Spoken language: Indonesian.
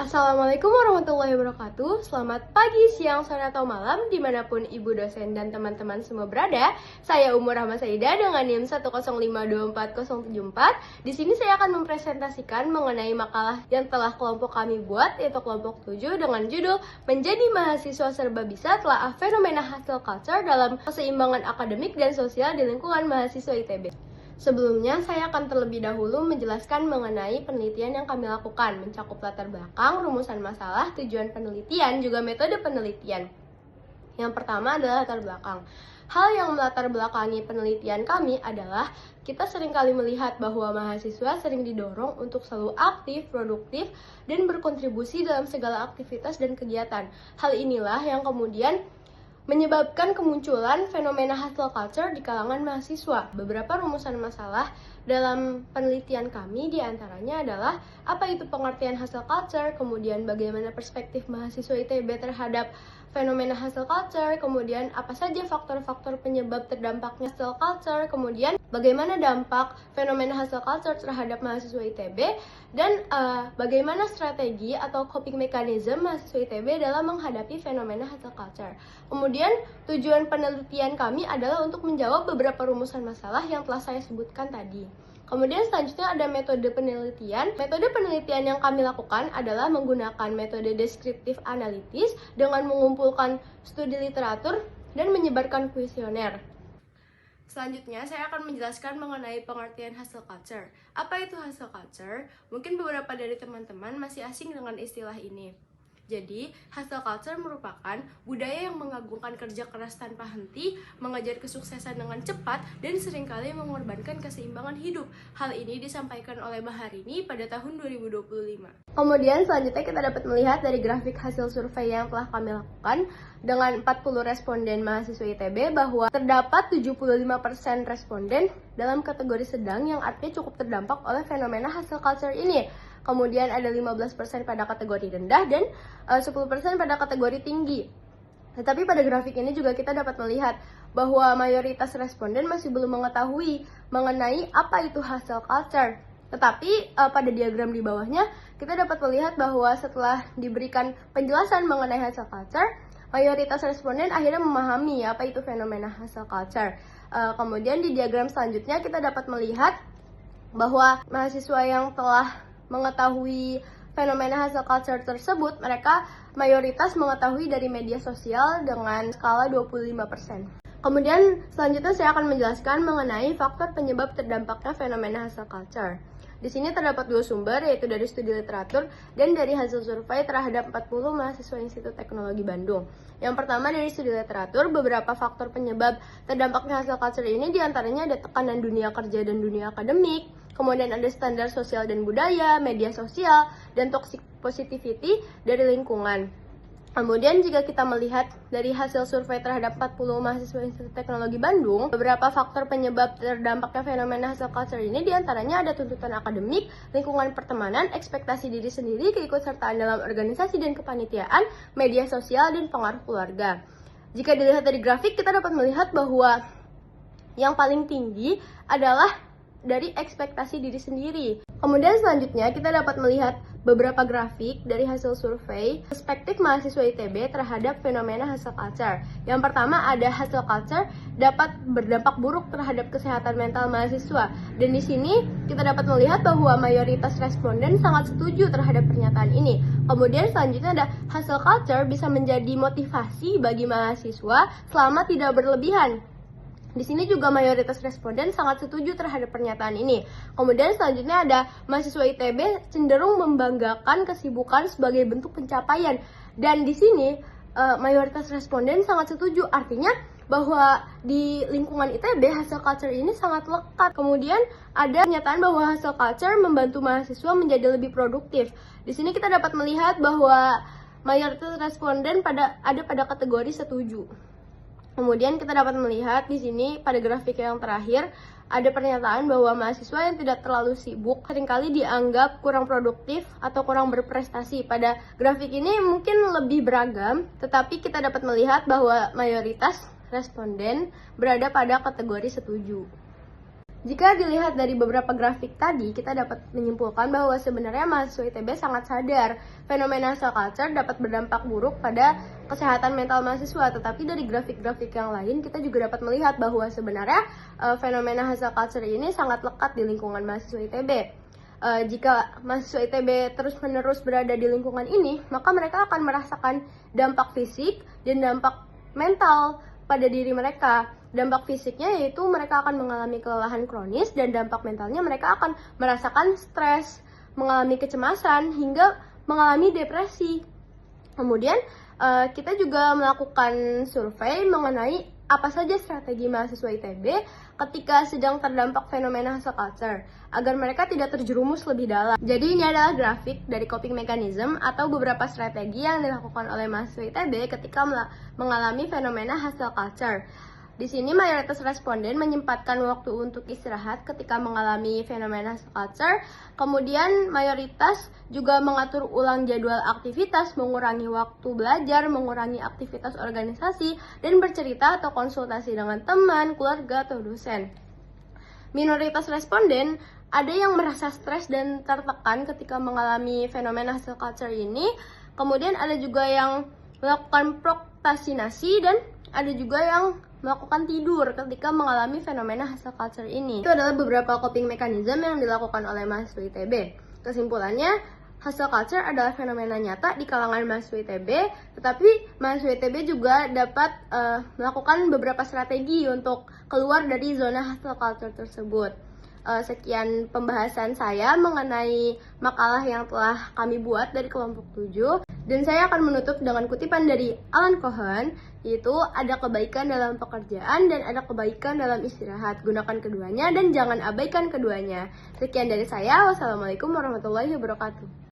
Assalamualaikum warahmatullahi wabarakatuh. Selamat pagi, siang, sore, atau malam dimanapun ibu dosen dan teman-teman semua berada. Saya Umur Rahma Saida dengan NIM 105240474. Di sini saya akan mempresentasikan mengenai makalah yang telah kelompok kami buat, yaitu kelompok 7 dengan judul Menjadi Mahasiswa Serba Bisa Telah Fenomena Hustle Culture dalam Keseimbangan Akademik dan Sosial di Lingkungan Mahasiswa ITB. Sebelumnya, saya akan terlebih dahulu menjelaskan mengenai penelitian yang kami lakukan, mencakup latar belakang, rumusan masalah, tujuan penelitian, juga metode penelitian. Yang pertama adalah latar belakang. Hal yang melatar belakangi penelitian kami adalah kita seringkali melihat bahwa mahasiswa sering didorong untuk selalu aktif, produktif, dan berkontribusi dalam segala aktivitas dan kegiatan. Hal inilah yang kemudian menyebabkan kemunculan fenomena hustle culture di kalangan mahasiswa. Beberapa rumusan masalah dalam penelitian kami diantaranya adalah apa itu pengertian hustle culture, kemudian bagaimana perspektif mahasiswa ITB terhadap fenomena hustle culture, kemudian apa saja faktor-faktor penyebab terdampaknya hustle culture, kemudian bagaimana dampak fenomena hustle culture terhadap mahasiswa ITB, dan bagaimana strategi atau coping mechanism mahasiswa ITB dalam menghadapi fenomena hustle culture. Kemudian tujuan penelitian kami adalah untuk menjawab beberapa rumusan masalah yang telah saya sebutkan tadi. Kemudian selanjutnya ada metode penelitian. Metode penelitian yang kami lakukan adalah menggunakan metode deskriptif analitis dengan mengumpulkan studi literatur dan menyebarkan kuesioner. Selanjutnya, saya akan menjelaskan mengenai pengertian hustle culture. Apa itu hustle culture? Mungkin beberapa dari teman-teman masih asing dengan istilah ini. Jadi, hustle culture merupakan budaya yang mengagungkan kerja keras tanpa henti, mengejar kesuksesan dengan cepat, dan seringkali mengorbankan keseimbangan hidup. Hal ini disampaikan oleh Baharini pada tahun 2025. Kemudian selanjutnya kita dapat melihat dari grafik hasil survei yang telah kami lakukan dengan 40 responden mahasiswa ITB bahwa terdapat 75% responden dalam kategori sedang yang artinya cukup terdampak oleh fenomena hustle culture ini. Kemudian ada 15% pada kategori rendah dan 10% pada kategori tinggi. Tetapi pada grafik ini juga kita dapat melihat bahwa mayoritas responden masih belum mengetahui mengenai apa itu hustle culture. Tetapi pada diagram di bawahnya kita dapat melihat bahwa setelah diberikan penjelasan mengenai hustle culture, mayoritas responden akhirnya memahami apa itu fenomena hustle culture. Kemudian di diagram selanjutnya kita dapat melihat bahwa mahasiswa yang telah mengetahui fenomena hustle culture tersebut, mereka mayoritas mengetahui dari media sosial dengan skala 25%. Kemudian selanjutnya saya akan menjelaskan mengenai faktor penyebab terdampaknya fenomena hustle culture. Di sini terdapat dua sumber, yaitu dari studi literatur dan dari hasil survei terhadap 40 mahasiswa Institut Teknologi Bandung. Yang pertama dari studi literatur, beberapa faktor penyebab terdampaknya hustle culture ini diantaranya ada tekanan dunia kerja dan dunia akademik, kemudian ada standar sosial dan budaya, media sosial, dan toxic positivity dari lingkungan. Kemudian jika kita melihat dari hasil survei terhadap 40 mahasiswa Institut Teknologi Bandung, beberapa faktor penyebab terdampaknya fenomena hustle culture ini diantaranya ada tuntutan akademik, lingkungan pertemanan, ekspektasi diri sendiri, keikutsertaan dalam organisasi dan kepanitiaan, media sosial, dan pengaruh keluarga. Jika dilihat dari grafik, kita dapat melihat bahwa yang paling tinggi adalah dari ekspektasi diri sendiri. Kemudian selanjutnya kita dapat melihat beberapa grafik dari hasil survei perspektif mahasiswa ITB terhadap fenomena hustle culture. Yang pertama ada hustle culture dapat berdampak buruk terhadap kesehatan mental mahasiswa. Dan di sini kita dapat melihat bahwa mayoritas responden sangat setuju terhadap pernyataan ini. Kemudian selanjutnya ada hustle culture bisa menjadi motivasi bagi mahasiswa selama tidak berlebihan. Di sini juga mayoritas responden sangat setuju terhadap pernyataan ini. Kemudian selanjutnya ada mahasiswa ITB cenderung membanggakan kesibukan sebagai bentuk pencapaian. Dan di sini mayoritas responden sangat setuju. Artinya bahwa di lingkungan ITB hustle culture ini sangat lekat. Kemudian ada pernyataan bahwa hustle culture membantu mahasiswa menjadi lebih produktif. Di sini kita dapat melihat bahwa mayoritas responden ada pada kategori setuju. Kemudian kita dapat melihat di sini pada grafik yang terakhir ada pernyataan bahwa mahasiswa yang tidak terlalu sibuk seringkali dianggap kurang produktif atau kurang berprestasi. Pada grafik ini mungkin lebih beragam, tetapi kita dapat melihat bahwa mayoritas responden berada pada kategori setuju. Jika dilihat dari beberapa grafik tadi, kita dapat menyimpulkan bahwa sebenarnya mahasiswa ITB sangat sadar fenomena hustle culture dapat berdampak buruk pada kesehatan mental mahasiswa. Tetapi dari grafik-grafik yang lain, kita juga dapat melihat bahwa sebenarnya fenomena hustle culture ini sangat lekat di lingkungan mahasiswa ITB. Jika mahasiswa ITB terus-menerus berada di lingkungan ini, maka mereka akan merasakan dampak fisik dan dampak mental pada diri mereka. Dampak fisiknya yaitu mereka akan mengalami kelelahan kronis, dan dampak mentalnya mereka akan merasakan stres, mengalami kecemasan, hingga mengalami depresi. Kemudian kita juga melakukan survei mengenai apa saja strategi mahasiswa ITB ketika sedang terdampak fenomena hustle culture, agar mereka tidak terjerumus lebih dalam. Jadi ini adalah grafik dari coping mechanism atau beberapa strategi yang dilakukan oleh mahasiswa ITB ketika mengalami fenomena hustle culture. Di sini mayoritas responden menyempatkan waktu untuk istirahat ketika mengalami fenomena hustle culture. Kemudian mayoritas juga mengatur ulang jadwal aktivitas, mengurangi waktu belajar, mengurangi aktivitas organisasi, dan bercerita atau konsultasi dengan teman, keluarga, atau dosen. Minoritas responden ada yang merasa stres dan tertekan ketika mengalami fenomena hustle culture ini. Kemudian ada juga yang melakukan prokrastinasi, dan ada juga yang melakukan tidur ketika mengalami fenomena hustle culture ini. Itu adalah beberapa coping mechanism yang dilakukan oleh mahasiswa ITB. Kesimpulannya, hustle culture adalah fenomena nyata di kalangan mahasiswa ITB, tetapi mahasiswa ITB juga dapat melakukan beberapa strategi untuk keluar dari zona hustle culture tersebut. Sekian pembahasan saya mengenai makalah yang telah kami buat dari kelompok 7. Dan saya akan menutup dengan kutipan dari Alan Cohen, yaitu ada kebaikan dalam pekerjaan dan ada kebaikan dalam istirahat. Gunakan keduanya dan jangan abaikan keduanya. Sekian dari saya. Wassalamualaikum warahmatullahi wabarakatuh.